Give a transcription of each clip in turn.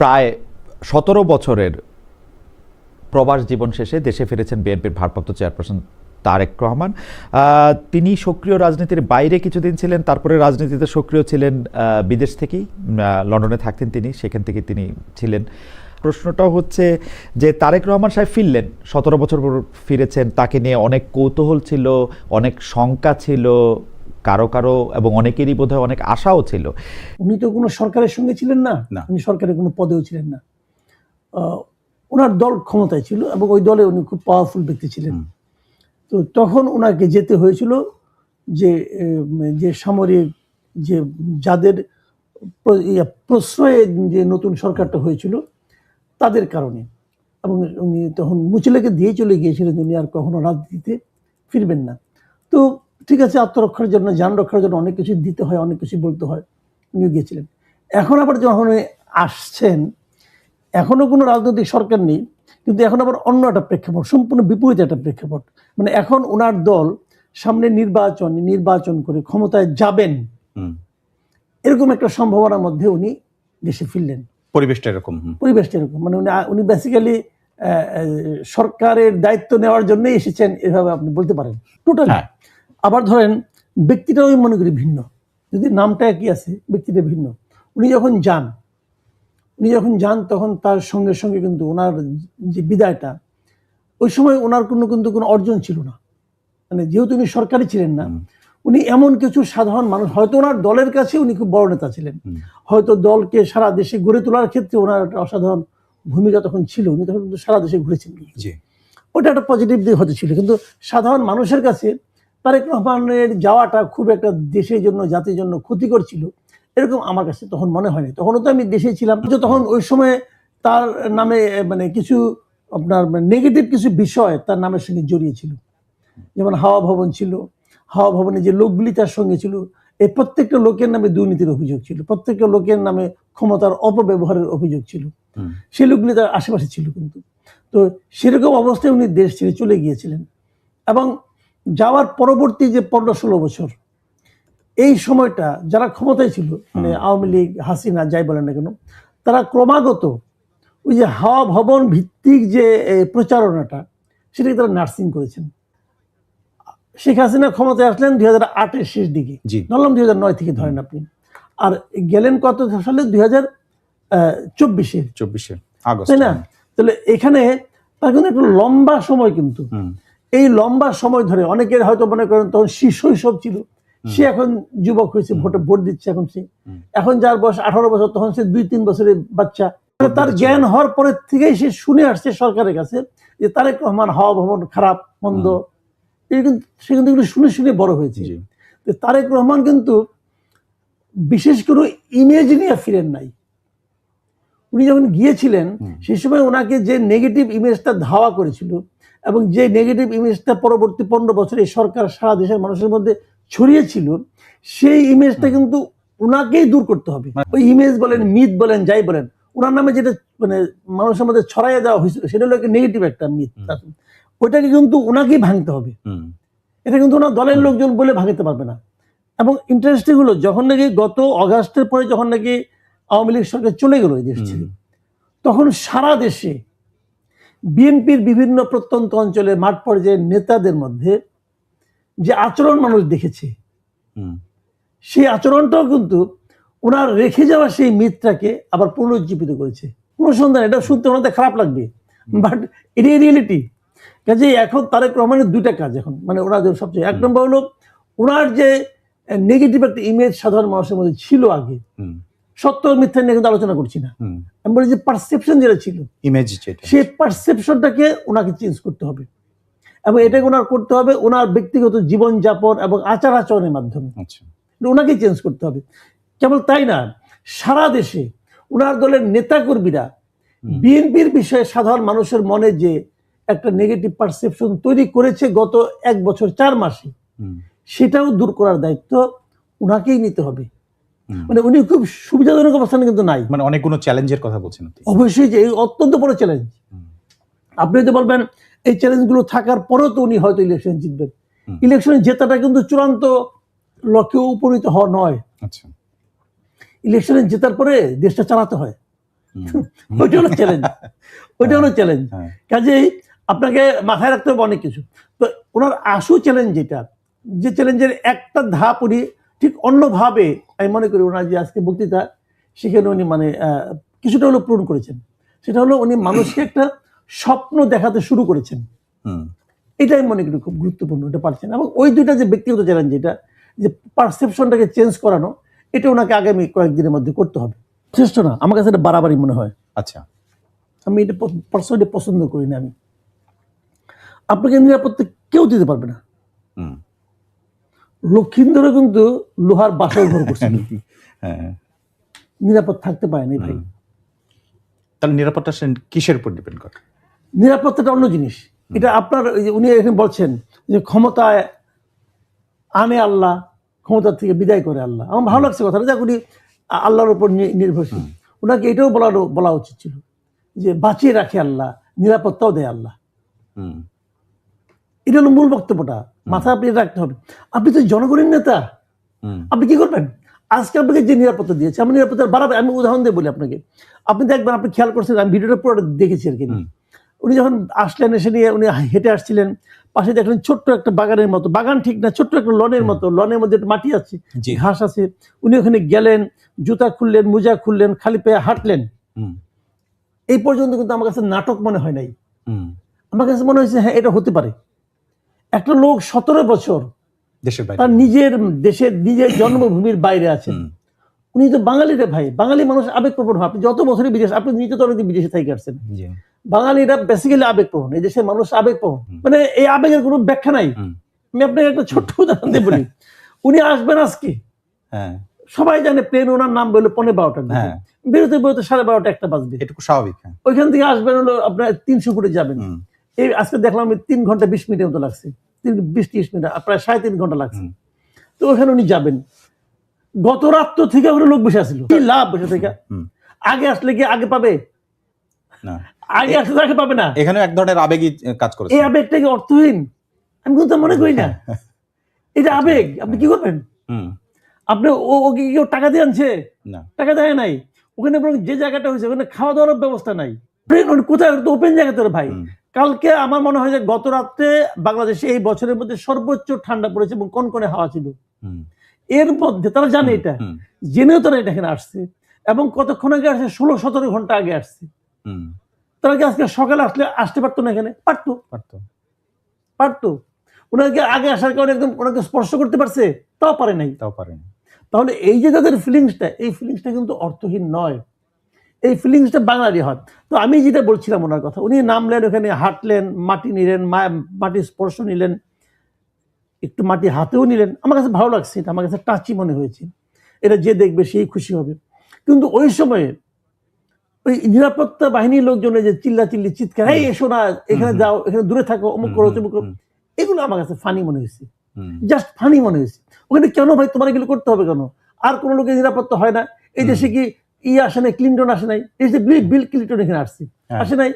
প্রায় ১৭ বছরের প্রবাস জীবন শেষে দেশে ফিরেছেন বিএনপির ভারপ্রাপ্ত চেয়ারপারসন তারেক রহমান। তিনি সক্রিয় রাজনীতির বাইরে কিছুদিন ছিলেন, তারপরে রাজনীতিতে সক্রিয় ছিলেন বিদেশ থেকেই। লন্ডনে থাকতেন তিনি, সেখান থেকে তিনি ছিলেন। প্রশ্নটাও হচ্ছে যে তারেক রহমান সাহেব ফিরলেন, ১৭ বছর পর ফিরেছেন, তাকে নিয়ে অনেক কৌতূহল ছিল, অনেক শঙ্কা ছিল কারো কারো, এবং অনেকেরই বোধহয় অনেক আশাও ছিল। উনি তো কোনো সরকারের সঙ্গে ছিলেন না, উনি সরকারের কোনো পদেও ছিলেন না। ওনার দল ক্ষমতায় ছিল এবং ওই দলে উনি খুব পাওয়ারফুল ব্যক্তি ছিলেন। তো তখন ওনাকে যেতে হয়েছিল যে সামরিক যে যাদের প্রশ্রয়ে যে নতুন সরকারটা হয়েছিল তাদের কারণে, এবং উনি তখন মুচিলাকে দিয়ে চলে গিয়েছিলেন উনি আর কখনো রাজনীতিতে ফিরবেন না। তো ঠিক আছে, আত্মরক্ষার জন্য, যান রক্ষার জন্য অনেক কিছু দিতে হয়, অনেক কিছু বলতে হয়, উনি গিয়েছিলেন। এখন আবার যখন আসছেন, এখনো কোনো রাজনৈতিক সরকার নেই, কিন্তু এখন আবার অন্য একটা প্রেক্ষাপট, সম্পূর্ণ বিপরীত একটা প্রেক্ষাপট। মানে এখন ওনার দল সামনে নির্বাচন করে ক্ষমতায় যাবেন, এরকম একটা সম্ভাবনার মধ্যে উনি দেশে ফিরলেন। পরিবেশটা এরকম, মানে উনি বেসিক্যালি সরকারের দায়িত্ব নেওয়ার জন্যই এসেছেন, এভাবে আপনি বলতে পারেন টোটাল। আবার ধরেন ব্যক্তিটাও আমি মনে করি ভিন্ন, যদি নামটা একই আছে ব্যক্তিটা ভিন্ন। উনি যখন যান তখন তার সঙ্গে সঙ্গে কিন্তু ওনার যে বিদায়টা, ওই সময় ওনার কোনো অর্জন ছিল না। মানে যেহেতু উনি সরকারি ছিলেন না, উনি এমন কিছু সাধারণ মানুষ, হয়তো ওনার দলের কাছে উনি খুব বড় নেতা ছিলেন, হয়তো দলকে সারা দেশে গড়ে তোলার ক্ষেত্রে ওনার একটা অসাধারণ ভূমিকা তখন ছিল, উনি তখন সারা দেশে ঘুরেছেন, ওটা একটা পজিটিভ দিক হতে ছিল। কিন্তু সাধারণ মানুষের কাছে তারেক রহমানের যাওয়াটা খুব একটা দেশের জন্য, জাতির জন্য ক্ষতিকর ছিল, এরকম আমার কাছে তখন মনে হয়নি। তখনও তো আমি দেশে ছিলাম, তখন ওই সময় তার নামে মানে কিছু আপনার নেগেটিভ কিছু বিষয় তার নামের সঙ্গে জড়িয়ে ছিল। যেমন হাওয়া ভবন ছিল, হাওয়া ভবনে যে লোকগুলি তার সঙ্গে ছিল, এই প্রত্যেকটা লোকের নামে দুর্নীতির অভিযোগ ছিল, প্রত্যেকটা লোকের নামে ক্ষমতার অপব্যবহারের অভিযোগ ছিল, সেই লোকগুলি তার আশেপাশে ছিল। কিন্তু তো সেরকম অবস্থায় উনি দেশ ছেড়ে চলে গিয়েছিলেন, এবং যাওয়ার পরবর্তী যে 15-16 বছর, এই সময়টা যারা ক্ষমতায় ছিল, মানে আওয়ামী লীগ, হাসিনা, যাই বলেন না কেন, তারা ক্রমাগত ওই যে হাওয়া ভবন ভিত্তিক যে প্রচারণাটা, সেটাকে তারা নার্সিং করেছেন। শেখ হাসিনা ক্ষমতায় আসলেন 2008-এর শেষ দিকে, ধরলাম 2009 থেকে ধরেন আপনি, আর গেলেন কত সালে, 2024-এ আগস্ট, তাই না? তাহলে এখানে তার কিন্তু একটা লম্বা সময়, কিন্তু এই লম্বা সময় ধরে অনেকের হয়তো মনে করেন তখন শৈশব ছিল, সে এখন যুবক হয়েছে, ভোট দিচ্ছে এখন যার বয়স 18 বছর, তখন সে 2-3 বছরের বাচ্চা। তার জ্ঞান হওয়ার পরের থেকেই সে শুনে আসছে সরকারের কাছে যে তারেক রহমান হাওয়া ভবন খারাপ মন্দ, সে কিন্তু শুনে শুনে বড় হয়েছে। তারেক রহমান কিন্তু বিশেষ করে ইমেজ নিয়ে ফিরেন নাই। উনি যখন গিয়েছিলেন সেই সময় ওনাকে যে নেগেটিভ ইমেজটা ধাওয়া করেছিল, এবং যে নেগেটিভ ইমেজটা পরবর্তী 15 বছর এই সরকার সারা দেশের মানুষের মধ্যে ছড়িয়েছিল, সেই ইমেজটা কিন্তু ওনাকেই দূর করতে হবে। ওই ইমেজ বলেন, মিথ বলেন, যাই বলেন, ওনার নামে যেটা মানে মানুষের মধ্যে ছড়াইয়ে দেওয়া হয়েছিল, সেটা হলো নেগেটিভ একটা মিথ, ওইটাকে কিন্তু ওনাকেই ভাঙতে হবে। এটা কিন্তু ওনার দলের লোকজন বলে ভাঙতে পারবে না। এবং ইন্টারেস্টিং হলো, যখন নাকি গত অগাস্টের পরে যখন নাকি আওয়ামী লীগ সরকার চলে গেল এই দেশ ছেড়ে, তখন সারা দেশে বিএনপির বিভিন্ন প্রত্যন্ত অঞ্চলে মাঠ পর্যায়ের নেতাদের মধ্যে যে আচরণ মানুষ দেখেছে, সেই আচরণটাও কিন্তু ওনার রেখে যাওয়া সেই মিথটাকে আবার পুনরুজ্জীবিত করেছে। কোনো সন্ধান, এটা শুনতে ওনাদের খারাপ লাগবে, বাট এটাই রিয়েলিটি। কাজে এখন তারেক রহমানের দুইটা কাজ এখন, মানে ওনার সবচেয়ে এক নম্বর হলো ওনার যে নেগেটিভ একটা ইমেজ সাধারণ মানুষের মধ্যে ছিল আগে, সত্য মিথ্যা নিয়ে কিন্তু আলোচনা করছি না, আমি বলি যে পারসেপশন যেটা ছিল, ইমেজ, সেই পারসেপশনটাকে ওনাকে চেঞ্জ করতে হবে, এবং এটাকে ওনার করতে হবে ওনার ব্যক্তিগত জীবনযাপন এবং আচার আচরণের মাধ্যমে, ওনাকে চেঞ্জ করতে হবে। কেবল তাই না, সারা দেশে ওনার দলের নেতাকর্মীরা বিএনপির বিষয়ে সাধারণ মানুষের মনে যে একটা নেগেটিভ পারসেপশন তৈরি করেছে গত 1 বছর 4 মাসে, সেটাও দূর করার দায়িত্ব ওনাকেই নিতে হবে। মানে উনি খুব সুবিধাজনক অবস্থানে কিন্তু নাই, মানে অনেকগুলো চ্যালেঞ্জের কথা বলছেন। অবশ্যই যে অত্যন্ত বড় চ্যালেঞ্জ। আপনি তো বলবেন এই চ্যালেঞ্জগুলো থাকার পরেও তো উনি হয়তো ইলেকশন জিতবেন। ইলেকশনে জেতাটা কিন্তু চূড়ান্ত লক্ষ্যে উপনীত হওয়া নয়। ইলেকশনে জেতার পরে দেশটা চালাতে হয়, ওইটা হলো চ্যালেঞ্জ, ওইটা হলো চ্যালেঞ্জ। কাজেই আপনাকে মাথায় রাখতে হবে অনেক কিছু। তো ওনার আশু চ্যালেঞ্জ যেটা, যে চ্যালেঞ্জের একটা ধাপ উনি ঠিক অন্যভাবে, আমি মনে করি ওনার যে আজকে বক্তৃতা, সেখানে উনি মানে কিছুটা হলো পূরণ করেছেন। সেটা হলো উনি মানুষকে একটা স্বপ্ন দেখাতে শুরু করেছেন। এটাই মনে করি খুব গুরুত্বপূর্ণ, এটা পারছেন। এবং ওই দুইটা যে ব্যক্তিগত চ্যালেঞ্জ, যেটা যে পারসেপশনটাকে চেঞ্জ করানো, এটা ওনাকে আগামী কয়েকদিনের মধ্যে করতে হবে। যথেষ্ট না, আমার কাছে এটা বাড়াবাড়ি মনে হয়। আচ্ছা, আমি এটা পার্সোনালি পছন্দ করি না। আমি আপনাকে নিরাপত্তা কেউ দিতে পারবে না। লক্ষিন্দরে কিন্তু লোহার বাসর ঘর করছিল, নিরাপদ থাকতে পারে না ভাই। তাহলে নিরাপত্তা কিসের উপর ডিপেন্ড করে? নিরাপত্তাটা অন্য জিনিস। এটা আপনার উনি এখানে বলছেন যে ক্ষমতায় আনে আল্লাহ, ক্ষমতা থেকে বিদায় করে আল্লাহ। আমার ভালো লাগছে কথাটা, যাক উনি আল্লাহর উপর নির্ভরশীল। ওনাকে এটাও বলা উচিত ছিল যে বাঁচিয়ে রাখে আল্লাহ, নিরাপত্তাও দেয় আল্লাহ। এটা হলো মূল বক্তব্যটা, মাথায় আপনি রাখতে হবে। আপনি তো জনগণের নেতা, আপনি কি করবেন? আজকে আপনাকে যে নিরাপত্তা দিয়েছে, আমি নিরাপত্তা বাড়াবে। আমি উদাহরণ দিয়ে বলি আপনাকে, আপনি দেখবেন, আপনি খেয়াল করছেন, আমি ভিডিওটা পুরো দেখেছি আর কি। উনি যখন আসলেন, এসে নিয়ে উনি হেঁটে আসছিলেন, পাশে দেখলেন ছোট্ট একটা বাগানের মতো, বাগান ঠিক না, ছোট্ট একটা লনের মতো, লনের মধ্যে মাটি আছে, ঘাস আছে। উনি ওখানে গেলেন, জুতা খুললেন, মোজা খুললেন, খালি পায়ে হাঁটলেন। এই পর্যন্ত কিন্তু আমার কাছে নাটক মনে হয় নাই। আমার কাছে মনে হয়েছে হ্যাঁ, এটা হতে পারে। একটা লোক 17 বছর তার নিজের দেশের, নিজের জন্মভূমির বাইরে আছেন। উনি তো বাঙালিরা ভাই, বাঙালি মানুষ আবেগপ্রবণ হয়। আপনি যত বছরই বিদেশ, আপনি নিজে তো অনেকদিন বিদেশে থেকে আসছেন। বাঙালিরা বেসিক্যালি আবেগপ্রবণ, এই দেশের মানুষ আবেগপ্রবণ, মানে এই আবেগের কোনো ব্যাখ্যা নাই। আমি আপনাকে একটা ছোট্ট উদাহরণ দিয়ে বলি। উনি আসবেন আজকে, সবাই জানে প্লেন ওনার নাম বললো 12:15 বেরোতে বেরোতে 12:30 1টা বাজবে, এটুকু স্বাভাবিক। ওইখান থেকে আসবেন হলো আপনার 300 ফুটে যাবেন। এই আজকে দেখলাম 3 ঘন্টা 20 মিনিটের মতো লাগছে, 20-30 মিনিট, প্রায় 3.5 ঘন্টা লাগছে। তো ওখানে উনি যাবেন। গত রাত থেকে ওখানে লোক বসে আসছিল, কি লাভ বসে থেকে? আগে আসলে কি আগে পাবে? আগে আসলে আগে পাবে না। এখানে এক ধরনের আবেগই কাজ করে। এই আবেগটা কি অর্থহীন? আমি কিন্তু মনে করি না এটা আবেগ। আপনি কি করবেন? আপনি ওকে কেউ টাকা দিয়ে আনছে? টাকা দেয় নাই। ওখানে বরং যে জায়গাটা হয়েছে ওখানে খাওয়া দাওয়ার ব্যবস্থা নাই। কোথায়? ওপেন জায়গাতে ভাই। কালকে আমার মনে হয় যে গত রাত্রে বাংলাদেশে এই বছরের মধ্যে সর্বোচ্চ ঠান্ডা পড়েছে এবং কনকনে হাওয়া ছিল। এর মধ্যে তারা জানে এটা, জেনেও তারা এটা এখানে আসছে। এবং কতক্ষণ আগে আসছে? 16-17 ঘন্টা আগে আসছে। তারা কি আজকে সকালে আসতে পারতো না? এখানে পারতো। ওনাকে আগে আসার কারণে একদম ওনাকে স্পর্শ করতে পারছে? তাও পারে নাই। তাহলে এই যে তাদের ফিলিংসটা, এই ফিলিংসটা কিন্তু অর্থহীন নয়। এই ফিলিংসটা বাঙালি হয়। তো আমি যেটা বলছিলাম ওনার কথা, উনি নামলেন, ওখানে হাঁটলেন, মাটি নিলেন, মাটির স্পর্শ নিলেন, একটু মাটি হাতেও নিলেন। আমার কাছে ভালো লাগছে, এটা আমার কাছে টাচি মনে হয়েছে। এটা যে দেখবে সেই খুশি হবে। কিন্তু ওই সময়ে ওই নিরাপত্তা বাহিনীর লোকজনের যে চিল্লাচিল্লি, চিৎকার, এই এসো না, এখানে যাও, এখানে দূরে থাকো, অমুক করো, তমুক করো, এগুলো আমার কাছে ফানি মনে হয়েছে, জাস্ট ফানি মনে হয়েছে। ওখানে কেন ভাই তোমার এগুলো করতে হবে কেন? আর কোন লোকের নিরাপত্তা হয় না? এই দেশে কি আসে নাই? ক্লিনটন আসে নাই? এই যে বিল ক্লিনটন এখানে আসছে, আসে নাই?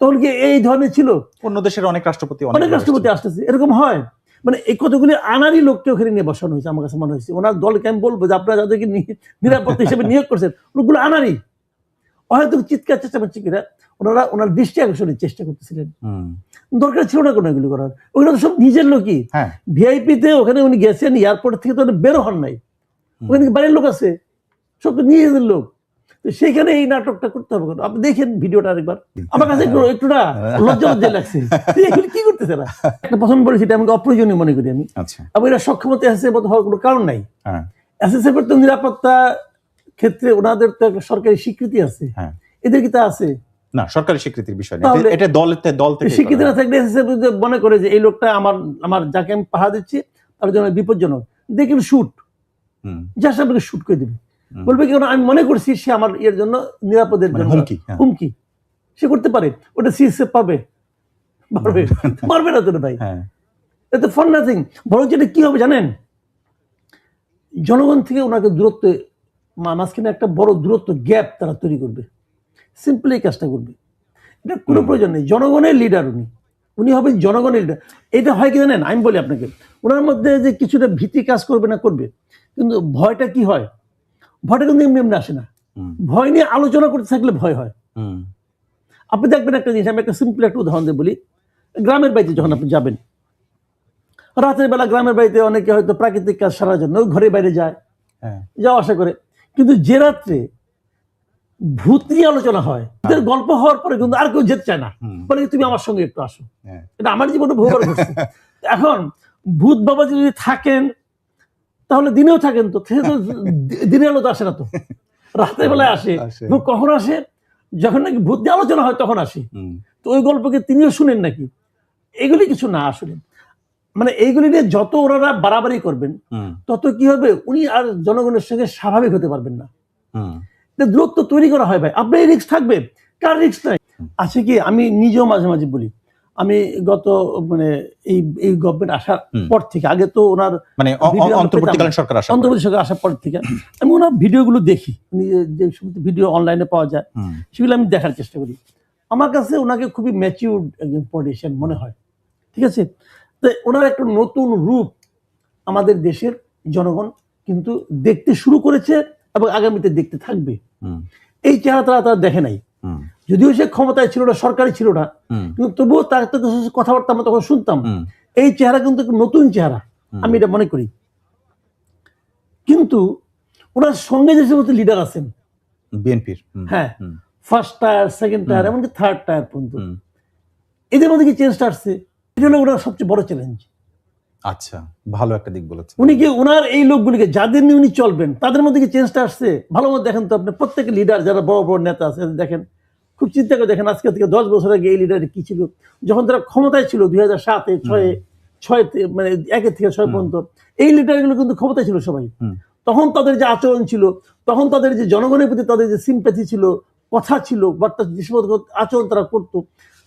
তখন কি এই ধরনের ছিল? অন্য দেশের অনেক রাষ্ট্রপতি আসতেছে, এরকম হয়। মানে এই কতগুলি আনারই লোককে ওখানে নিয়ে বসানো হয়েছে। আমার কাছে মনে হয়েছে ওনার দলকে আমি বলবো যে আপনারা যাদেরকে নিরাপত্তা হিসেবে নিয়োগ করছেন, লোকগুলো আনারই। হয়তো চিৎকার চেষ্টা কিনা ওনারা ওনার দৃষ্টি আকর্ষণের চেষ্টা করতেছিলেন। দরকার ছিল না কোনো এগুলো করার। ওগুলো তো সব নিজের লোকই। ভিআইপিতে ওখানে উনি গেছেন, এয়ারপোর্ট থেকে তো বেরো হন নাই। ওখানে বাড়ির লোক আছে, সব তো নিজেদের লোক। তো সেইখানে এই নাটকটা করতে হবে কেন? আপনি দেখেন ভিডিওটা আরেকবার। আমার কাছে একটু না লজ্জা লাগছে, এগুলো কি করতেছে না। একটা পছন্দ বলেছি, এটা আমাকে অপ্রয়োজনীয় মনে করি আমি। এবং এটা সক্ষমতা এসএসএফ হওয়ার কোনো কারণ নাই। এসএসএফ এর তো নিরাপত্তা ক্ষেত্রে ওনাদের তো একটা সরকারি স্বীকৃতি আছে, এদের কি তা আছে? না, সরকারি স্বীকৃতির বিষয় না, এটা দল থেকে স্বীকৃতি না থাকলে এসএসএফ মনে করে যে এই লোকটা আমার যাকে আমি পাহারা দিচ্ছি তার জন্য বিপজ্জনক, দেখেন শুট, জাস্ট আপনাকে শুট করে দিবে। বলবে কি আমি মনে করছি সে আমার এর জন্য নিরাপদের জন্য হুমকি, সে করতে পারে। ওটা সিএসএফ পারবে না তো ভাই, এটা ফর নাথিং। বরং যেটা কি হবে জানেন, জনগণ থেকে ওনাকে দূরত্ব, মাঝখানে একটা বড় দূরত্ব, গ্যাপ তারা তৈরি করবে। সিম্পলি এই কাজটা করবে, এটা কোনো প্রয়োজন নেই। জনগণের লিডার উনি হবেন জনগণের লিডার। এটা হয় কি জানেন, আমি বলি আপনাকে, ওনার মধ্যে যে কিছুটা ভীতি কাজ করবে না করবে, কিন্তু ভয়টা কি হয়? ভয়টা কিন্তু এমনি আসে না। ভয় নিয়ে আলোচনা করতে থাকলে ভয় হয়। হুম, আপনি দেখবেন একটা জিনিস, আমি একটা সিম্পল একটা উদাহরণ দিয়ে বলি। গ্রামের বাড়িতে যখন আপনি যাবেন, রাতের বেলা গ্রামের বাড়িতে অনেকে হয়তো প্রাকৃতিক কাজ সারার জন্য ঘরে বাইরে যায়, হ্যাঁ, যাওয়া আসা করে, কিন্তু যে রাত্রে ভূত নিয়ে আলোচনা হয়, ভূতের গল্প হওয়ার পরে কিন্তু আর কেউ যেতে চায় না, বলে তুমি আমার সঙ্গে একটু আসো। হ্যাঁ, এটা আমার জীবনে বহুবার ঘটছে। এখন ভূত বাবাজি যদি থাকেন তাহলে দিনেও থাকেন, তো সে তো দিনের আলো তো আসে না, তো রাতের বেলায় আসে। আসে। এবং কখন আসে? যখন নাকি ভূত নিয়ে আলোচনা হয় তখন আসে। হুম, তো ওই গল্পকে তিনিও শুনেন নাকি? এগুলি কিছু না আসলে, মানে এইগুলি নিয়ে যত ওনারা বাড়াবাড়ি করবেন হুম, তত কি হবে, উনি আর জনগণের সঙ্গে স্বাভাবিক হতে পারবেন না। হুম, এটা দূরত্ব তৈরি করা হয় ভাই। আপনার এই রিস্ক থাকবে, কার রিস্ক নাই? আছে কি, আমি নিজেও মাঝে মাঝে বলি, আমি গত মানে এই গভর্নমেন্ট আসার পর থেকে, আগে তো ওনার মানে ভিডিও আমরা অন্তর্বর্তীকালীন পেতাম না। সরকার আসা পরে। অন্তর্বর্তী সরকার আসার পর থেকে আমি ওনার ভিডিওগুলো দেখি, উনি যে সমস্ত ভিডিও অনলাইনে পাওয়া যায় হুম, সেগুলো আমি দেখার চেষ্টা করি। আমার কাছে ওনাকে খুবই ম্যাচিউরড একজন পলিটিশিয়ান মনে হয়, ঠিক আছে? তো ওনার একটা নতুন রূপ আমাদের দেশের জনগণ কিন্তু দেখতে শুরু করেছে এবং আগামীতে দেখতে থাকবে। হুম, এই চেহারা তারা দেখে নাই, হুম, যদিও সে ক্ষমতায় ছিল না, সরকারি ছিল না, হুম, কিন্তু তবুও তার তো কিছু কথাবার্তা আমরা তখন শুনতাম। হুম, এই চেহারা কিন্তু একটা নতুন চেহারা, আমি এটা মনে করি। কিন্তু ওনার সঙ্গে যে সমস্ত লিডার আছেন, বিএনপির। হ্যাঁ, ফার্স্ট টায়ার, সেকেন্ড টায়ার, এমনকি থার্ড টায়ার পর্যন্ত, এদের মধ্যে কি চেঞ্জটা আসছে? এটা হলো ওনার সবচেয়ে বড় চ্যালেঞ্জ। আচ্ছা, ভালো একটা দিক বলেছেন। উনি কি ওনার এই লোকগুলিকে যাদের নিয়ে উনি চলবেন তাদের মধ্যে কি চেঞ্জটা আসছে? ভালো মতো দেখেন তো আপনি, প্রত্যেক লিডার যারা বড় বড় নেতা আছে দেখেন, খুব চিন্তা করে দেখেন, আজকে থেকে 10 বছর আগে এই লিডার কি ছিল, যখন তারা ক্ষমতায় ছিল 2007-এ 6 মানে 1 থেকে 6 পর্যন্ত, এই লিডারগুলো কিন্তু ক্ষমতায় ছিল সবাই। তখন তাদের যে আচরণ ছিল, তখন তাদের যে জনগণের প্রতি তাদের যে সিম্প্যাথি ছিল, কথা ছিল, বাট যে সমস্ত আচরণ তারা করতো,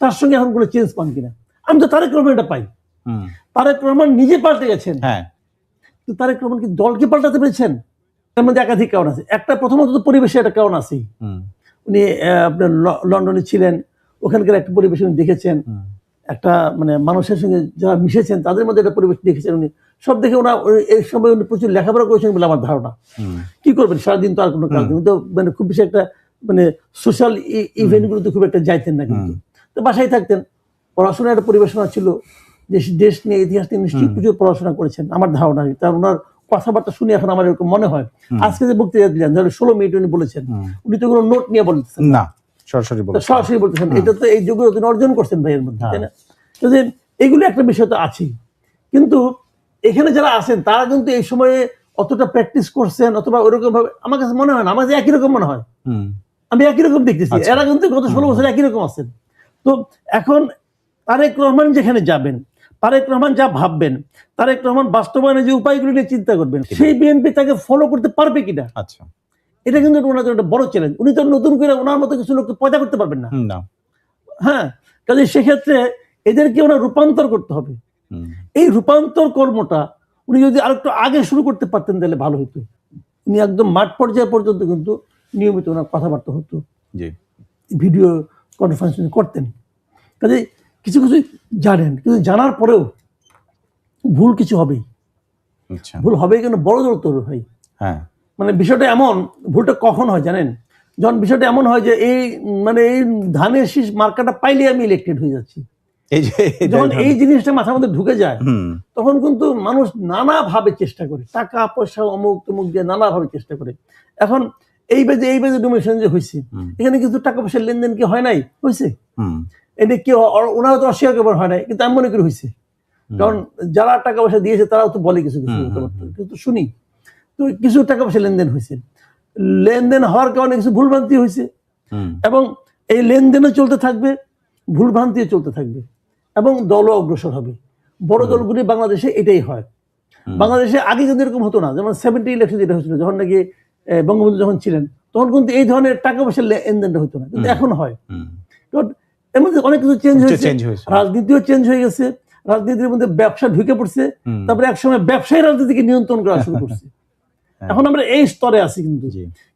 তার সঙ্গে এখন কোনো চেঞ্জ পান কিনা? আমি তো তারেক রহমানটা পাই। তারেক রহমান নিজে পাল্টে গেছেন, হ্যাঁ, কিন্তু তারেক রহমান কি দলকে পাল্টাতে পেরেছেন? এর মধ্যে একাধিক কারণ আছে। একটা, প্রথমত তো পরিবেশে একটা কারণ আছেই। উনি আপনার লন্ডনে ছিলেন, ওখানকার একটা পরিবেশ উনি দেখেছেন, একটা মানে মানুষের সঙ্গে যারা মিশেছেন তাদের মধ্যে একটা পরিবেশ দেখেছেন উনি। সব দেখে ওনার এই সময় উনি প্রচুর লেখাপড়া করেছেন বলে আমার ধারণা। কি করবেন সারাদিন, তো আর কোনো কাজ নেই, উনি তো মানে খুব বেশি একটা মানে সোশ্যাল ইভেন্টগুলোতে খুব একটা যাইতেন না, কিন্তু তো বাসায় থাকতেন। পড়াশোনার একটা পরিবেশনা ছিল, দেশ নিয়ে, ইতিহাস নিয়ে নিশ্চয়ই প্রচুর পড়াশোনা করেছেন আমার ধারণা। তার ওনার কথাবার্তা শুনে এখন আমার এরকম মনে হয়। আজকে যে বক্তৃতা দিলেন, ধরো 16 মিনিট উনি বলেছেন, উনি তো কোনো নোট নিয়ে বলতেছেন না, সরাসরি বলেছেন। সরাসরি বলতেছেন। এটা তো এই যোগ্যতা তিনি অর্জন করছেন ভাইয়ের মধ্যে, তাই না? তো যে এগুলো একটা বিষয় তো আছেই, কিন্তু এখানে যারা আছেন তারা কিন্তু এই সময়ে অতটা প্র্যাকটিস করছেন অথবা ওরকম ভাবে আমার কাছে মনে হয় না। আমার কাছে একই রকম মনে হয়, আমি একই রকম দেখতেছি। এরা কিন্তু গত 16 বছর একই রকম আছেন। তো এখন তারেক রহমান যেখানে যাবেন, তারেক রহমান যা ভাববেন, তারেক রহমান বাস্তবায়নের যে উপায়গুলো নিয়ে চিন্তা করবেন, সেই বিএনপি তাকে ফলো করতে পারবে কিনা, আচ্ছা, এটা কিন্তু ওনার জন্য একটা বড় চ্যালেঞ্জ। উনি তো নতুন করে ওনার মতো কিছু লোককে পয়দা করতে পারবেন না। না, হ্যাঁ, কাজে সেক্ষেত্রে এদেরকে ওনার রূপান্তর করতে হবে। এই রূপান্তর কর্মটা উনি যদি আরেকটু আগে শুরু করতে পারতেন তাহলে ভালো হতো। উনি একদম মাঠ পর্যায়ে পর্যন্ত কিন্তু নিয়মিত ওনার কথাবার্তা হতো, জি, ভিডিও কনফারেন্স করতেন। কাজে কিছু কিছু জানেন, কিন্তু জানার পরেও ভুল কিছু হবেই। আচ্ছা, ভুল হবেই কেন, বড় জোর তোর ভাই। হ্যাঁ, মানে বিষয়টা এমন, ভুলটা কখন হয় জানেন? যখন বিষয়টা এমন হয় যে এই মানে এই ধানের শীষ মার্কাটা পাইলে আমি ইলেক্টেড হয়ে যাচ্ছি। এই যে যখন এই জিনিসটা মাথার মধ্যে ঢুকে যায়, তখন কিন্তু মানুষ নানাভাবে চেষ্টা করে, টাকা পয়সা অমুক তমুক দিয়ে নানাভাবে চেষ্টা করে। এখন এই বাজে ডোমিনেশন যে হয়েছে, এখানে কিন্তু টাকা পয়সার লেনদেন কি হয় নাই? হয়েছে। এটা কি ওনারা তো অস্বীকার করবার হয় নাই, কিন্তু আমি মনে করি হয়েছে। কারণ যারা টাকা পয়সা দিয়েছে তারাও তো বলে কিছু কিছু, কিন্তু শুনি তো কিছু টাকা পয়সা লেনদেন হয়েছে। লেনদেন হওয়ার কারণে কিছু ভুলভ্রান্তি হয়েছে, এবং এই লেনদেনও চলতে থাকবে, ভুলভ্রান্তিও চলতে থাকবে, এবং দলও অগ্রসর হবে। বড় দলগুলি বাংলাদেশে এটাই হয়। বাংলাদেশে আগে কিন্তু এরকম হতো না। যেমন 70 ইলেকশন যেটা হয়েছিল, যখন নাকি বঙ্গবন্ধু যখন ছিলেন, তখন কিন্তু এই ধরনের টাকা পয়সার লেনদেনটা হতো না, কিন্তু এখন হয়। এর মধ্যে অনেক কিছু চেঞ্জ হয়েছে, রাজনীতিও চেঞ্জ হয়ে গেছে, রাজনীতির মধ্যে ব্যবসা ঢুকে পড়ছে, তারপরে একসময় ব্যবসায়ী রাজনীতিকে নিয়ন্ত্রণ করা শুরু করছে। এখন আমরা এই স্তরে আছি, কিন্তু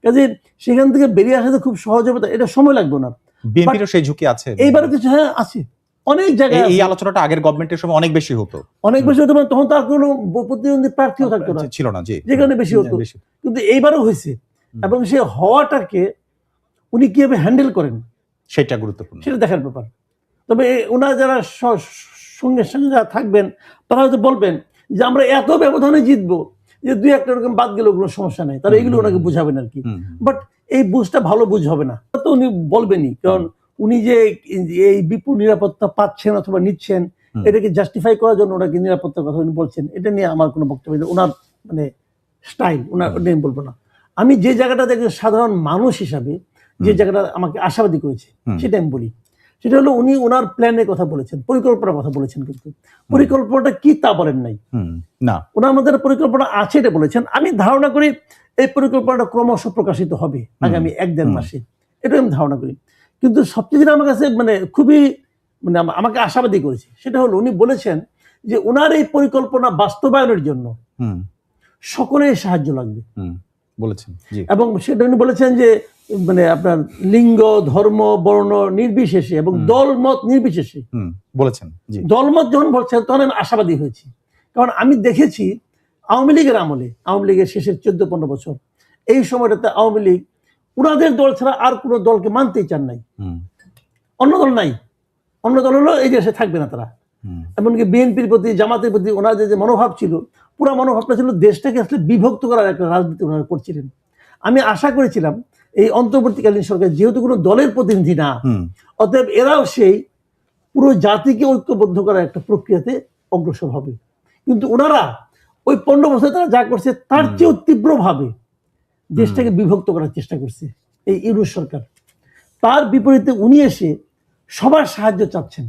কাজে সেখান থেকে বেরিয়ে আসাতে খুব সহজ হবে, এটা সময় লাগবে না। বিএনপিরও সেই ঝুঁকি আছে এইবারও কিছু, হ্যাঁ আছে, অনেক জায়গায়। এই আলোচনাটা আগের গভর্নমেন্টের সময় অনেক বেশি হতো, অনেক বেশি হতো, তখন তার কোনো প্রতিদ্বন্দ্বী প্রার্থীও থাকতো না, ছিল না, যেখানে বেশি হতো। কিন্তু এইবারও হয়েছে, এবং সেই হওয়াটাকে উনি কিভাবে হ্যান্ডেল করেন সেটা গুরুত্বপূর্ণ। সেটা দেখার ব্যাপার। তবে ওনার যারা সঙ্গে সঙ্গে যারা থাকবেন তারা হয়তো বলবেন যে আমরা এত ব্যবধানে জিতবো যে দুই একটা রকম বাদ গেলে কোনো সমস্যা নেই, তারা এগুলো ওনাকে বুঝাবেন আর কি। বাট এই বুঝটা ভালো বুঝ হবে না, তো উনি বলবেনই, কারণ উনি যে এই বিপুল নিরাপত্তা পাচ্ছেন অথবা নিচ্ছেন এটাকে জাস্টিফাই করার জন্য ওনাকে নিরাপত্তার কথা উনি বলছেন, এটা নিয়ে আমার কোনো বক্তব্য নেই। ওনার মানে স্টাইল, ওনার নিয়ে বলবো না। আমি যে জায়গাটা দেখি সাধারণ মানুষ হিসাবে যে জায়গাটা আমাকে আশাবাদী করেছে সেটা আমি বলি, সেটা হলো উনি ওনার প্ল্যানের কথা বলেছেন, পরিকল্পনার কথা বলেছেন, কিন্তু পরিকল্পনাটা কি তা বলেন নাই। না, ওনার মধ্যে পরিকল্পনা আছে এটা বলেছেন। আমি ধারণা করি এই পরিকল্পনাটা ক্রমশ প্রকাশিত হবে আগামী 1-1.5 মাসে, এটা আমি ধারণা করি। কিন্তু সবচেয়ে যেটা আমার কাছে মানে খুবই মানে আমাকে আশাবাদী করেছে সেটা হলো উনি বলেছেন যে ওনার এই পরিকল্পনা বাস্তবায়নের জন্য সকলের সাহায্য লাগবে বলেছেন। এবং সেটা উনি বলেছেন যে মানে আপনার লিঙ্গ, ধর্ম, বর্ণ নির্বিশেষে এবং দলমত নির্বিশেষে বলেছেন। দলমত যখন বলছেন তখন আমি আশাবাদী হয়েছি, কারণ আমি দেখেছি আওয়ামী লীগের আমলে, আওয়ামী লীগের শেষের 14-15 বছর এই সময়টাতে আওয়ামী লীগ ওনাদের দল ছাড়া আর কোনো দলকে মানতেই চান নাই, অন্য দল নাই, অন্য দল হলো এই দেশে থাকবে না তারা। এমনকি বিএনপির প্রতি, জামাতের প্রতি ওনাদের যে মনোভাব ছিল, পুরো মনোভাবটা ছিল দেশটাকে আসলে বিভক্ত করার একটা রাজনীতি ওনারা করছিলেন। আমি আশা করেছিলাম এই অন্তর্বর্তীকালীন সরকার যেহেতু কোনো দলের প্রতিনিধি না, অতএব এরাও সেই পুরো জাতিকে ঐক্যবদ্ধ করার একটা প্রক্রিয়াতে অগ্রসর হবে। কিন্তু ওনারা ওই 15 বছর তারা যা করছে তার চেয়েও তীব্রভাবে দেশটাকে বিভক্ত করার চেষ্টা করছে এই ইউনূস সরকার। তার বিপরীতে উনি এসে সবার সাহায্য চাচ্ছেন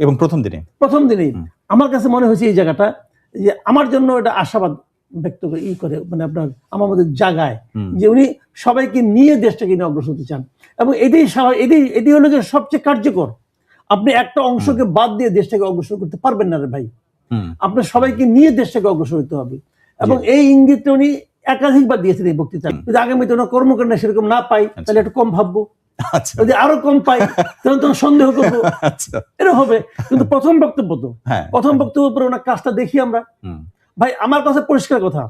এবং প্রথম দিনেই আমার কাছে মনে হয়েছে এই জায়গাটা যে আমার জন্য এটা আশাবাদ ব্যক্ত করে মানে আপনার আমার মধ্যে জাগায় যে উনি সবাইকে নিয়ে দেশটাকে নিয়ে অগ্রসর হতে চান, এবং এটাই হলো যে সবচেয়ে কার্যকর। আপনি একটা অংশকে বাদ দিয়ে দেশটাকে অগ্রসর করতে পারবেন না রে ভাই, আপনার সবাইকে নিয়ে দেশটাকে অগ্রসর হতে হবে। এবং এই ইঙ্গিতটা উনি একাধিকবার দিয়েছেন এই বক্তৃতা। যদি আগামীতে ওনার কর্মকাণ্ড সেরকম না পাই তাহলে একটু কম ভাববো, যদি আরো কম পাই তখন সন্দেহ করবো, এটা হবে। কিন্তু প্রথম বক্তব্য তো প্রথম বক্তব্যের পরে ওনার কাজটা দেখি আমরা। ভাই আমার কাছে পরিষ্কার কথা,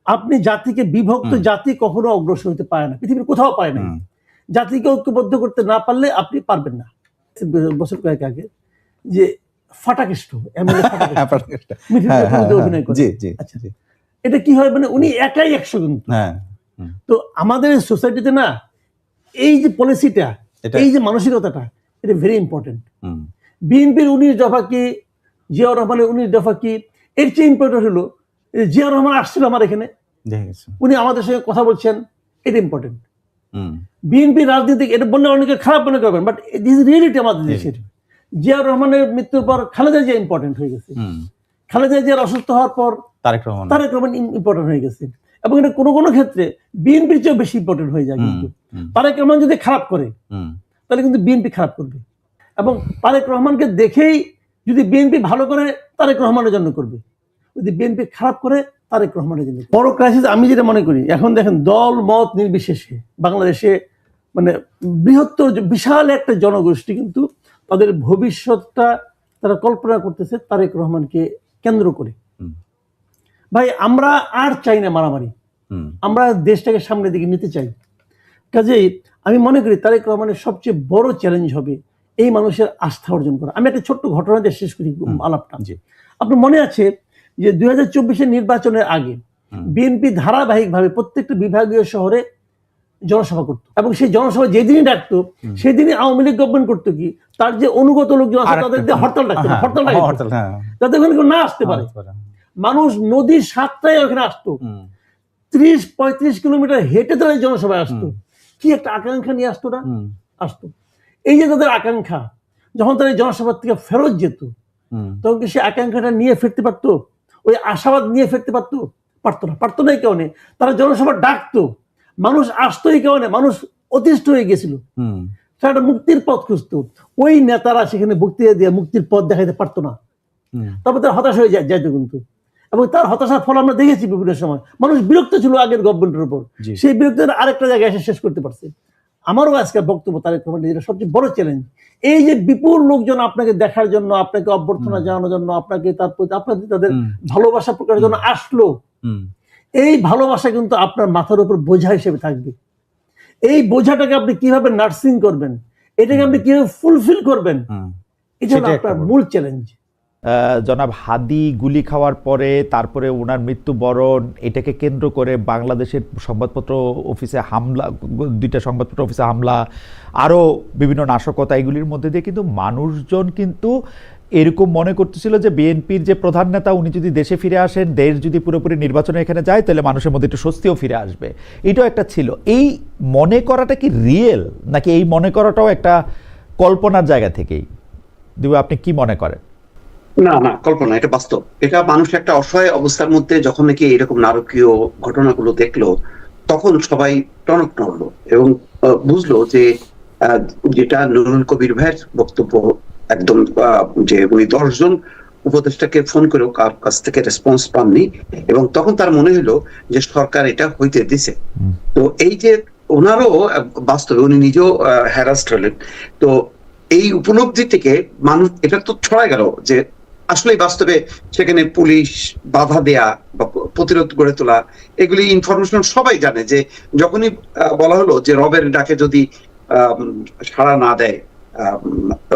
আপনি জাতিকে বিভক্ত জাতি কখনো অগ্রসর হতে পারে না, পৃথিবীর কোথাও পারে না। জাতিকে ঐক্যবদ্ধ করতে না পারলে আপনি পারবেন না। বছর কয়েক আগে যে ফাটাকেষ্ট অভিনয় করে, আচ্ছা এটা কি হয় মানে উনি একাই 100 কিন্তু। তো আমাদের সোসাইটিতে না এই যে পলিসিটা, এই যে মানসিকতাটা, এটা ভেরি ইম্পর্টেন্ট। বিএনপির 19 দফা কি, জিয়াউর রহমানের 19 দফা কি, এর চেয়ে ইম্পর্টেন্ট হলো জিয়াউর রহমান আসছিল আমার এখানে, উনি আমাদের সঙ্গে কথা বলছেন, এটা ইম্পর্টেন্ট। বিএনপি রাজনীতি এটা বললে অনেকে খারাপ মনে করবেন, বাট দিস ইজ রিয়েলিটি আমাদের দেশের। জিয়াউর রহমানের মৃত্যুর পর খালেদা জিয়া ইম্পর্টেন্ট হয়ে গেছে, খালেদা জিয়ার অসুস্থ হওয়ার পর তারেক রহমান ইম্পর্টেন্ট হয়ে গেছে, এবং এটা কোনো কোনো ক্ষেত্রে বিএনপির চেয়েও বেশি ইম্পর্টেন্ট হয়ে যায়। কিন্তু তারেক রহমান যদি খারাপ করে তাহলে কিন্তু বিএনপি খারাপ করবে, এবং তারেক রহমানকে দেখেই যদি বিএনপি ভালো করে তারেক রহমানের জন্য করবে, যদি বিএনপি খারাপ করে তারেক রহমানের জন্য। বড় ক্রাইসিস আমি যেটা মনে করি এখন, দেখেন দল মত নির্বিশেষে বাংলাদেশে মানে বৃহত্তর বিশাল একটা জনগোষ্ঠী কিন্তু তাদের ভবিষ্যৎটা তারা কল্পনা করতেছে তারেক রহমানকে কেন্দ্র করে। ভাই আমরা আর চাই না মারামারি, আমরা দেশটাকে সামনের দিকে নিতে চাই। কাজেই আমি মনে করি তারেক রহমানের সবচেয়ে বড় চ্যালেঞ্জ হবে এই মানুষের আস্থা অর্জন করা। আমি একটা ছোট্ট ঘটনা দিয়ে শেষ করি আলাপটা। আপনার মনে আছে যে 2024-এর নির্বাচনের আগে বিএনপি ধারাবাহিকভাবে প্রত্যেকটা বিভাগীয় শহরে জনসভা করতো, এবং সেই জনসভা যেদিনই ডাকতো সেদিনই আওয়ামী লীগ গভর্নমেন্ট করতো কি তার যে অনুগত লোকজন আছে তাদের দিয়ে হরতাল ডাকতো, যাতে ওখানে কেউ না আসতে পারে। মানুষ নদীর সাতটায় ওখানে আসতো, 30-35 কিলোমিটার হেঁটে তারা জনসভায় আসতো। কি একটা আকাঙ্ক্ষা নিয়ে আসতো না, আসতো। এই যে তাদের আকাঙ্ক্ষা, যখন তারা জনসভার থেকে ফেরত যেত তখন কি সে আকাঙ্ক্ষাটা নিয়ে ফিরতে পারতো? ওই আশাবাদ নিয়ে ফিরতে পারতো? পারতো না। এই কারণে তারা জনসভা ডাকতো, মানুষ আসতো, এই কারণে মানুষ অতিষ্ঠ হয়ে গেছিল, তারা একটা মুক্তির পথ খুঁজতো। ওই নেতারা সেখানে বক্তৃতা দিয়ে মুক্তির পথ দেখাইতে পারতো না, তারপর তারা হতাশ হয়ে যাইতো কিন্তু। এবং তার হতাশার ফল আমরা দেখেছি বিভিন্ন সময়। মানুষ বিরক্ত ছিল আগের গভর্নমেন্টের উপর, সেই বিরক্তির আরেকটা জায়গায় এসে শেষ করতে পারছে। আমারও আজকে বক্তব্য তারেক রহমানের যেটা সবচেয়ে বড় চ্যালেঞ্জ, এই যে বিপুল লোকজন আপনাকে দেখার জন্য, আপনাকে অভ্যর্থনা জানানোর জন্য, আপনাকে তার প্রতি আপনাদের তাদের ভালোবাসা প্রকাশের জন্য আসলো, এই ভালোবাসা কিন্তু আপনার মাথার উপর বোঝা হিসেবে থাকবে। এই বোঝাটাকে আপনি কিভাবে নার্সিং করবেন, এটাকে আপনি কিভাবে ফুলফিল করবেন, এটা হলো সেটাই একটা আপনার বড়। মূল চ্যালেঞ্জ। জনাব হাদি গুলি খাওয়ার পরে তারপরে ওনার মৃত্যুবরণ, এটাকে কেন্দ্র করে বাংলাদেশের সংবাদপত্র অফিসে হামলা, 2টা সংবাদপত্র অফিসে হামলা, আরও বিভিন্ন নাশকতা, এগুলির মধ্যে দিয়ে কিন্তু মানুষজন কিন্তু এরকম মনে করতেছিল যে বিএনপির যে প্রধান নেতা উনি যদি দেশে ফিরে আসেন, দেশ যদি পুরোপুরি নির্বাচনে এখানে যায়, তাহলে মানুষের মধ্যে একটু স্বস্তিও ফিরে আসবে। এটাও একটা ছিল। এই মনে করাটা কি রিয়েল, নাকি এই মনে করাটাও একটা কল্পনার জায়গা থেকেই? দিবু, আপনি কি মনে করেন? না না, কল্পনা, এটা বাস্তব। এটা মানুষ একটা অসহায় অবস্থার মধ্যে যখন নাকি এরকম নারকীয় ঘটনাগুলো দেখলো, তখন সবাই টনক নড়লো এবং বুঝলো যে যেটা নুরুল কবির ভাইয়ের বক্তব্য, একদম যে উনি 10 জন উপদেষ্টাকে ফোন করেও কার কাছ থেকে রেসপন্স পাননি, এবং তখন তার মনে হলো যে সরকার এটা হইতে দিছে। তো এই যে ওনারও বাস্তবে উনি নিজেও হ্যারাস্ট হলেন, তো এই উপলব্ধি থেকে মানুষ এটা তো ছড়ায় গেল যে আসলে বাস্তবে সেখানে পুলিশ বাধা দেয়া বা প্রতিরোধ গড়ে তোলা, এগুলি ইনফরমেশন সবাই জানে যে যখনই বলা হলো যে রবের ডাকে যদি সাড়া না দেয়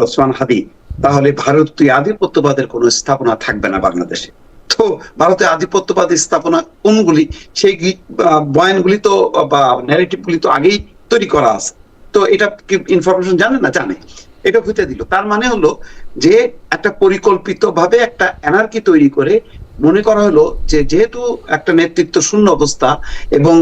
ওসমান হাদি, তাহলে ভারতীয় আধিপত্যবাদের কোনো স্থাপনা থাকবে না বাংলাদেশে। তো ভারতীয় আধিপত্যবাদী স্থাপনা কোনগুলি, সেই বয়ানগুলি তো বা ন্যারেটিভ গুলি তো আগেই তৈরি করা আছে। তো এটা কি ইনফরমেশন জানে না? জানে। এটা হইতে দিল, তার মানে হলো যে একটা পরিকল্পিত ভাবে একটা এনার্কি তৈরি করে মনে করা হলো যে যেহেতু একটা নেতৃত্ব শূন্য অবস্থা এবং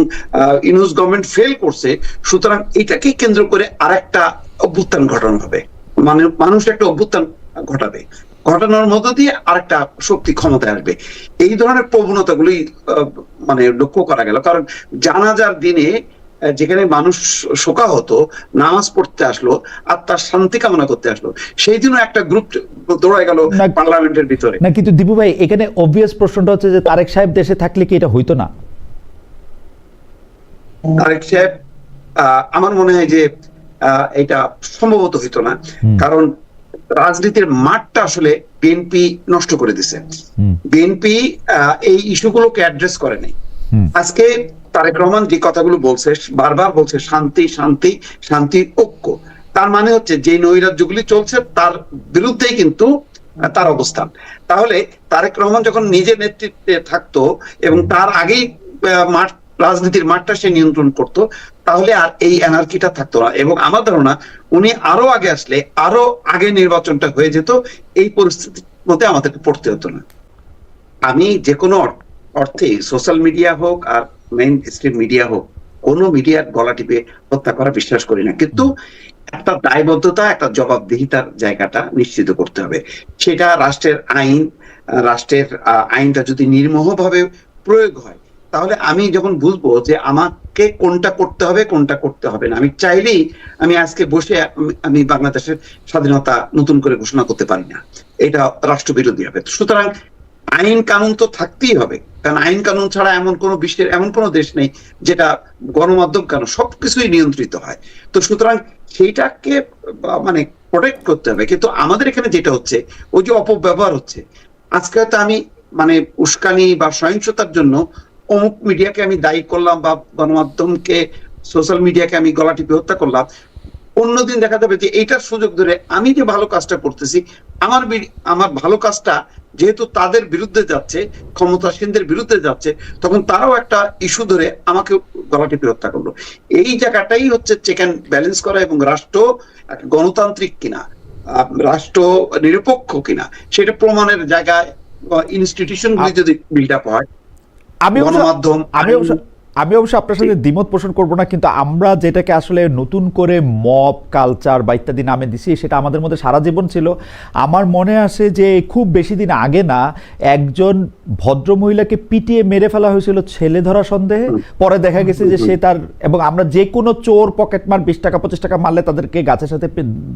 ইউনূস গভর্নমেন্ট ফেল করছে, সুতরাং এটাকে কেন্দ্র করে আরেকটা অভ্যুত্থান ঘটানো হবে, মানে মানুষ একটা অভ্যুত্থান ঘটাবে, ঘটানোর মধ্য দিয়ে আরেকটা শক্তি ক্ষমতায় আসবে। এই ধরনের প্রবণতাগুলি মানে লক্ষ্য করা গেল। কারণ জানাজার দিনে যেখানে মানুষ শোকা হতো, নামাজ পড়তে আসলো আর তার শান্তি কামনা করতে আসলো, সেই দিনও একটা গ্রুপ দৌড়ায় গেল পার্লামেন্টের ভিতরে। না, কিন্তু দিবু ভাই, এখানে অবভিয়াস প্রশ্নটা হচ্ছে যে তারেক সাহেব দেশে থাকলে কি এটা হইতো না? তারেক সাহেব, আমার মনে হয় যে এটা সম্ভবত হইতো না, কারণ রাজনীতির মাঠটা আসলে বিএনপি নষ্ট করে দিছে। বিএনপি এই ইস্যুগুলোকে অ্যাড্রেস করে নাই। আজকে তারেক রহমান যে কথাগুলো বলছে, বারবার বলছে শান্তি শান্তি শান্তি, ঐক্য, তার মানে হচ্ছে যে নৈরাজ্যগুলি চলছে তার বিরুদ্ধেই কিন্তু তার অবস্থান। তাহলে তারেক রহমান যখন নিজে নেতৃত্বে থাকতো এবং তার আগেই মাঠ, রাজনীতির মাঠটা সে নিয়ন্ত্রণ করতো, তাহলে আর এই এনার্কিটা থাকতো না। এবং আমার ধারণা উনি আরো আগে আসলে আরো আগে নির্বাচনটা হয়ে যেত, এই পরিস্থিতির মধ্যে আমাদেরকে পড়তে হতো না। আমি যে কোনো অর্থে সোশ্যাল মিডিয়া হোক আর মেইন স্ট্রিম মিডিয়া হোক, কোনো মিডিয়ার গলা টিপে হত্যা করা বিশ্বাস করি না, কিন্তু একটা দায়বদ্ধতা, একটা জবাবদিহিতার জায়গাটা নিশ্চিত করতে হবে। সেটা রাষ্ট্রের আইন, রাষ্ট্রের আইনটা যদি নির্মোহভাবে প্রয়োগ হয়, তাহলে আমি যখন বুঝবো যে আমাকে কোনটা করতে হবে কোনটা করতে হবে না, আমি চাইলেই আমি আজকে বসে আমি বাংলাদেশের স্বাধীনতা নতুন করে ঘোষণা করতে পারি না, এটা রাষ্ট্রবিরোধী হবে। সুতরাং আইন কানুন তো থাকতেই হবে, কারণ আইন কানুন ছাড়া এমন কোন বিশ্বের এমন কোন দেশ নেই যেটা গণমাধ্যম কেন সবকিছুই নিয়ন্ত্রিত হয়। তো সুতরাং সেইটাকে মানে প্রোটেক্ট করতে হবে। কিন্তু আমাদের এখানে যেটা হচ্ছে, ওই যে অপব্যবহার হচ্ছে, আজকে হয়তো আমি মানে উস্কানি বা সহিংসতার জন্য অমুক মিডিয়াকে আমি দায়ী করলাম বা গণমাধ্যমকে, সোশ্যাল মিডিয়াকে আমি গলা টিপে হত্যা করলাম, অন্যদিন দেখা যাবে যে এইটার সুযোগ ধরে আমি যে ভালো কাজটা করতেছি, আমার ভালো কাজটা যেহেতু তাদের বিরুদ্ধে যাচ্ছে, ক্ষমতাসীনদের বিরুদ্ধে যাচ্ছে, তখন তারাও একটা ইস্যু ধরে আমাকে গলা টিপে হত্যা করলো। এই জায়গাটাই হচ্ছে চেক অ্যান্ড ব্যালেন্স করা, এবং রাষ্ট্র গণতান্ত্রিক কিনা, রাষ্ট্র নিরপেক্ষ কিনা, সেটা প্রমাণের জায়গায় ইনস্টিটিউশন গুলি যদি বিল্ড আপ হয়, গণমাধ্যম, আমি অবশ্য আপনার সাথে দ্বিমত পোষণ করবো না, কিন্তু আমরা যেটাকে আসলে নতুন করে মব কালচার বা ইত্যাদি নামে দিছি, সেটা আমাদের মধ্যে সারা জীবন ছিল। আমার মনে আসে যে খুব বেশি দিন আগে না, একজন ভদ্র মহিলাকে পিটিয়ে মেরে ফেলা হয়েছিল ছেলে ধরা সন্দেহে। পরে দেখা গেছে যে সে তার, এবং আমরা যে কোনো চোর পকেটমার 20 টাকা 25 টাকা মারলে তাদেরকে গাছের সাথে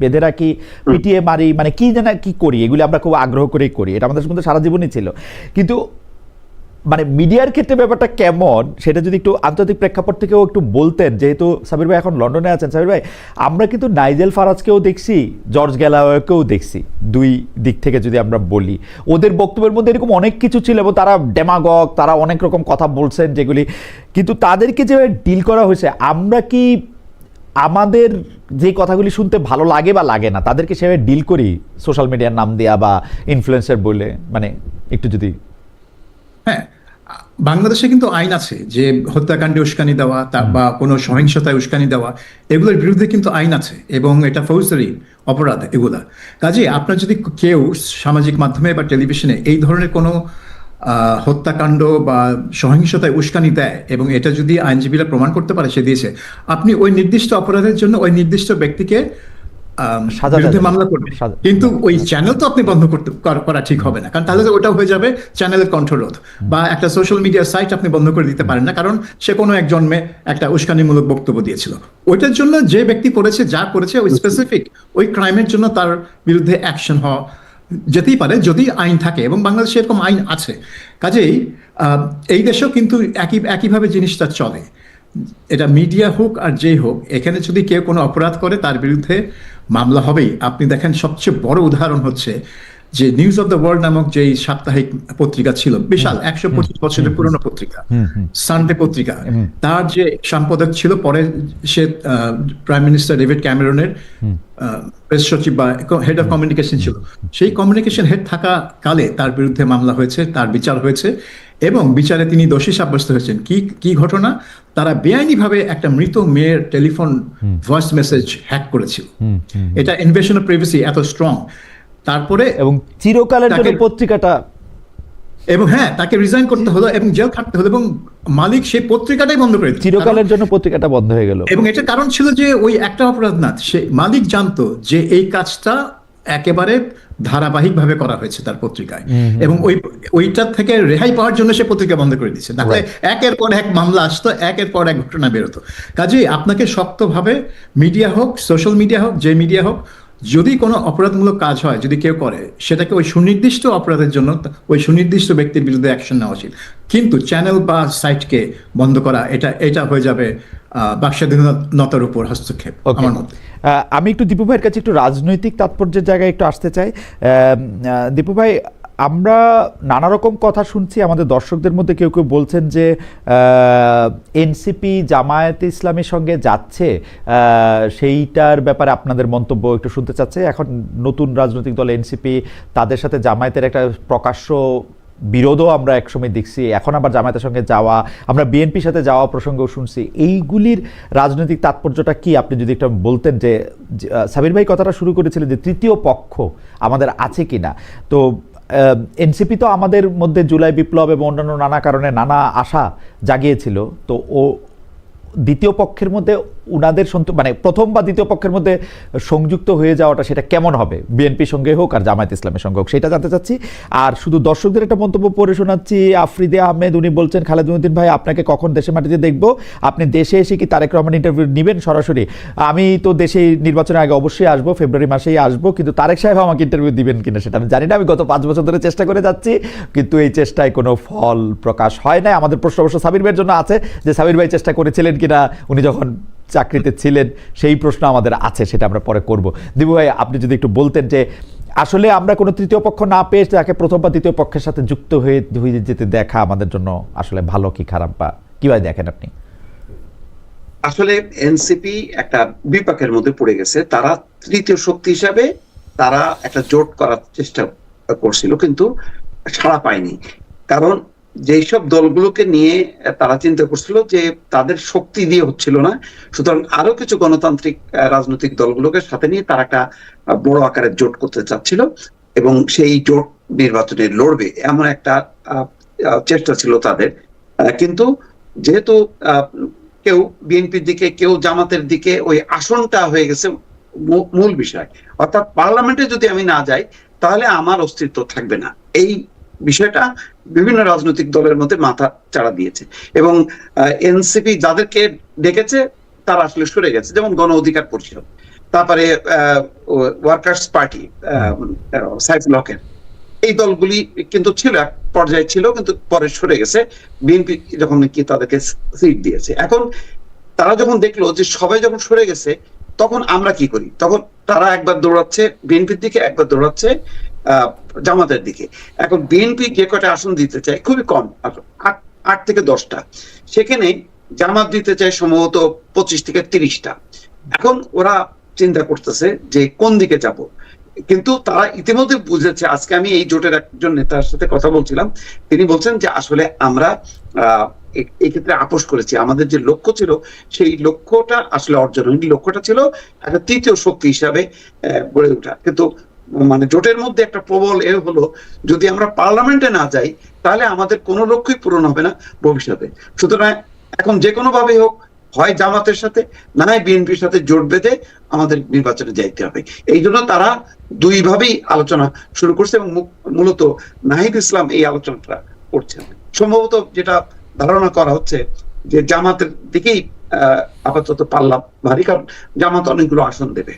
বেঁধে রাখি, পিটিয়ে মারি, মানে কি জানা কি করি, এগুলি আমরা খুব আগ্রহ করেই করি। এটা আমাদের মধ্যে সারা জীবনই ছিল। কিন্তু মানে মিডিয়ার ক্ষেত্রে ব্যাপারটা কেমন, সেটা যদি একটু আন্তর্জাতিক প্রেক্ষাপট থেকেও একটু বলতেন। যেহেতু সাবির ভাই এখন লন্ডনে আছেন, সাবির ভাই, আমরা কিন্তু নাইজেল ফারাজকেও দেখছি, জর্জ গ্যালাওয়েকেও দেখছি, দুই দিক থেকে যদি আমরা বলি, ওদের বক্তব্যের মধ্যে এরকম অনেক কিছু ছিল এবং তারা ডেমাগগ, তারা অনেক রকম কথা বলছেন যেগুলি, কিন্তু তাদেরকে যে ডিল করা হয়েছে, আমরা কি আমাদের যে কথাগুলি শুনতে ভালো লাগে বা লাগে না তাদেরকে সেভাবে ডিল করি সোশ্যাল মিডিয়ার নাম দেয়া বা ইনফ্লুয়েন্সার বলে, মানে একটু যদি। হ্যাঁ, বাংলাদেশে কিন্তু আইন আছে যে হত্যাকাণ্ডে উস্কানি দেওয়া বা কোনো সহিংসতায় উস্কানি দেওয়া, এগুলোর বিরুদ্ধে কিন্তু আইন আছে এবং এটা ফৌজদারি অপরাধ এগুলা। কাজে আপনার যদি কেউ সামাজিক মাধ্যমে বা টেলিভিশনে এই ধরনের কোনো হত্যাকাণ্ড বা সহিংসতায় উস্কানি দেয় এবং এটা যদি আইনজীবীরা প্রমাণ করতে পারে সে দিয়েছে, আপনি ওই নির্দিষ্ট অপরাধের জন্য ওই নির্দিষ্ট ব্যক্তিকে বিরুদ্ধে মামলা করবেন, কিন্তু ওই চ্যানেল তো আপনি বন্ধ করা ঠিক হবে না, কারণ তাহলে তো ওটা হয়ে যাবে চ্যানেলের কণ্ঠরোধ। বা একটা সোশ্যাল মিডিয়া সাইট আপনি বন্ধ করে দিতে পারেন না, কারণ সে কোনো এক জন্মে একটা উস্কানিমূলক বক্তব্য দিয়েছিল। ওইটার জন্য যে ব্যক্তি করেছে, যা করেছে, ওই স্পেসিফিক ওই ক্রাইমের জন্য তার বিরুদ্ধে অ্যাকশন হওয়া যেতেই পারে যদি আইন থাকে, এবং বাংলাদেশে এরকম আইন আছে। কাজেই এই দেশেও কিন্তু একইভাবে জিনিসটা চলে। এটা মিডিয়া হোক আর যেই হোক, এখানে যদি কেউ কোনো অপরাধ করে তার বিরুদ্ধে মামলা হবেই। আপনি দেখেন সবচেয়ে বড় উদাহরণ হচ্ছে যে নিউজ অফ দ্য ওয়ার্ল্ড নামক যেই সাপ্তাহিক পত্রিকা ছিল, বিশাল 125 বছরের পুরনো পত্রিকা, সানডে পত্রিকা, তার যে সম্পাদক ছিল, পরে সে প্রাইম মিনিস্টার ডেভিড ক্যামেরনের প্রেস সচিব বা হেড অফ কমিউনিকেশন ছিল। সেই কমিউনিকেশন হেড থাকা কালে তার বিরুদ্ধে মামলা হয়েছে, তার বিচার হয়েছে এবং বিচারে তিনি দোষী সাব্যস্ত হয়েছেন। কি ঘটনা? তারা বেআইনিভাবে একটা মৃত মেয়ের টেলিফোন ভয়েস মেসেজ হ্যাক করেছিল। এটা ইনভেশন অফ প্রাইভেসি এত স্ট্রং। তারপরে এবং চিরকালের জন্য পত্রিকাটা, এবং হ্যাঁ, তাকে রিজাইন করতে হলো এবং জেল খাটতে হলো, এবং মালিক সেই পত্রিকাটাই বন্ধ করে দিল। চিরকালের জন্য পত্রিকাটা বন্ধ হয়ে গেল। এবং এটার কারণ ছিল যে ওই একটা অপরাধ না, সে মালিক জানতো যে এই কাজটা একেবারে ধারাবাহিকভাবে করা হয়েছে তার পত্রিকায়, এবং ওইটার থেকে রেহাই পাওয়ার জন্য সে পত্রিকা বন্ধ করে দিচ্ছে। তাহলে একের পর এক মামলা আসতো, একের পর এক ঘটনা বেরোতো। কাজেই আপনাকে শক্তভাবে, মিডিয়া হোক, সোশ্যাল মিডিয়া হোক, যে মিডিয়া হোক, যদি কোনো অপরাধমূলক কাজ হয়, যদি কেউ করে, সেটাকে ওই সুনির্দিষ্ট অপরাধের জন্য ওই সুনির্দিষ্ট ব্যক্তির বিরুদ্ধে অ্যাকশন নেওয়া উচিত। কিন্তু চ্যানেল বা সাইটকে বন্ধ করা, এটা হয়ে যাবে বাকস্বাধীনতার উপর হস্তক্ষেপ আমার মতে। আমি একটু দীপু ভাইয়ের কাছে একটু রাজনৈতিক তাৎপর্যের জায়গায় একটু আসতে চাই। দীপু ভাই, আমরা নানা রকম কথা শুনছি, আমাদের দর্শকদের মধ্যে কেউ কেউ বলছেন যে এনসিপি জামায়াতে ইসলামের সঙ্গে যাচ্ছে, সেইটার ব্যাপারে আপনাদের মন্তব্য একটু শুনতে চাচ্ছে। এখন নতুন রাজনৈতিক দল এনসিপি, তাদের সাথে জামায়াতের একটা প্রকাশ্য বিরোধও আমরা একসময় দেখছি, এখন আবার জামায়াতের সঙ্গে যাওয়া, আমরা বিএনপির সাথে যাওয়া প্রসঙ্গও শুনছি। এইগুলির রাজনৈতিক তাৎপর্যটা কি আপনি যদি একটু বলতেন? যে সাবির ভাই কথাটা শুরু করেছিলেন যে তৃতীয় পক্ষ আমাদের আছে কিনা। তো এনসিপি তো আমাদের মধ্যে জুলাই বিপ্লব এবং অন্যান্য নানা কারণে নানা আশা জাগিয়েছিল। তো ও দ্বিতীয় পক্ষের মধ্যে উনাদের মানে প্রথম বা দ্বিতীয় পক্ষের মধ্যে সংযুক্ত হয়ে যাওয়াটা সেটা কেমন হবে, বিএনপির সঙ্গে হোক আর জামায়াত ইসলামের সঙ্গে হোক, সেটা জানতে চাচ্ছি। আর শুধু দর্শকদের একটা মন্তব্য পড়ে শোনাচ্ছি। আফ্রিদে আহমেদ, উনি বলছেন, খালেদুদ্দিন ভাই আপনাকে কখন দেশে মাটিতে দেখবো, আপনি দেশে এসে কি তারেক রহমান ইন্টারভিউ নেবেন সরাসরি? আমি তো দেশে নির্বাচনের আগে অবশ্যই আসবো, ফেব্রুয়ারি মাসেই আসবো, কিন্তু তারেক সাহেব আমাকে ইন্টারভিউ দিবেন কিনা সেটা আমি জানি না। আমি গত 5 বছর ধরে চেষ্টা করে যাচ্ছি, কিন্তু এই চেষ্টায় কোনো ফল প্রকাশ হয় না। আমাদের প্রশ্ন অবশ্য সাবির ভাইয়ের জন্য আছে যে সাবির ভাই চেষ্টা করেছিলেন কিনা উনি যখন চাকরিতে ছিলেন, সেই প্রশ্ন আমাদের আছে, সেটা আমরা পরে করব। দিবু ভাই, আপনি যদি একটু বলতেন যে আসলে আমরা কোনো তৃতীয় পক্ষ না পেয়ে তাকে প্রথম বা দ্বিতীয় পক্ষের সাথে যুক্ত হয়ে যেতে দেখা আমাদের জন্য আসলে ভালো কি খারাপ, বা কিভাবে দেখেন আপনি? আসলে এনসিপি একটা বিপাকের মধ্যে পড়ে গেছে। তারা তৃতীয় শক্তি হিসাবে তারা একটা জোট করার চেষ্টা করছিল, কিন্তু সাড়া পায়নি। কারণ যেই সব দলগুলোকে নিয়ে তারা চিন্তা করছিল যে তাদের শক্তি দিয়ে হচ্ছিল না, সুতরাং আরো কিছু গণতান্ত্রিক রাজনৈতিক দলগুলোকে সাথে নিয়ে তারা একটা বড় আকারের জোট করতে চাচ্ছিল এবং সেই জোট নির্বাচনে লড়বে এমন একটা চেষ্টা ছিল তাদের। কিন্তু যেহেতু কেউ বিএনপির দিকে, কেউ জামাতের দিকে, ওই আসনটা হয়ে গেছে মূল বিষয়, অর্থাৎ পার্লামেন্টে যদি আমি না যাই তাহলে আমার অস্তিত্ব থাকবে না। এই বিষয়টা বিভিন্ন রাজনৈতিক দলের মধ্যে মাথা চাড়া দিয়েছে এবং এনসিপি যাদেরকে ডেকেছে তারা আসলে সরে গেছে, যেমন গণ অধিকার পরিষদ, তারপরে ওয়ার্কার্স পার্টি সাইফুল হকের, এই দলগুলি কিন্তু ছিল, এক পর্যায়ে ছিল, কিন্তু পরে সরে গেছে। বিএনপি যখন কি তাদেরকে সিট দিয়েছে, এখন তারা যখন দেখলো যে সবাই যখন সরে গেছে, তখন আমরা কি করি? তখন তারা একবার দৌড়াচ্ছে বিএনপির দিকে, একবার দৌড়াচ্ছে জামাতের দিকে। এখন বিএনপি যে কয়টা আসন দিতে চায় খুবই কম, 8 থেকে 10টা, সেখানে জামাত দিতে চায় সম্ভবত 25 থেকে 30টা। এখন ওরা চিন্তা করতেছে যে কোন দিকে যাব, কিন্তু তারা ইতিমধ্যে বুঝেছে। আজকে আমি এই জোটের একজন নেতার সাথে কথা বলছিলাম, তিনি বলছেন যে আসলে আমরা এই ক্ষেত্রে আপোষ করেছি, আমাদের যে লক্ষ্য ছিল সেই লক্ষ্যটা আসলে অর্জন হয়নি। লক্ষ্যটা ছিল একটা তৃতীয় শক্তি হিসাবে গড়ে ওঠা। কিন্তু মানে জোটের মধ্যে একটা প্রবল হলো, যদি আমরা পার্লামেন্টে না যাই তাহলে আমাদের কোনো লক্ষ্যই পূরণ হবে না ভবিষ্যতে। সুতরাং এখন যে কোনো ভাবেই হোক, হয় জামাতের সাথে না হয় বিএনপির সাথে জোট বেঁধে আমাদের নির্বাচনে যাইতে হবে। এই জন্য তারা দুইভাবেই আলোচনা শুরু করছে এবং মূলত নাহিদ ইসলাম এই আলোচনাটা করছেন। সম্ভবত যেটা ধারণা করা হচ্ছে যে জামাতের দিকেই আপাতত পাল্লা ভারী, কারণ জামাত অনেকগুলো আসন দেবে।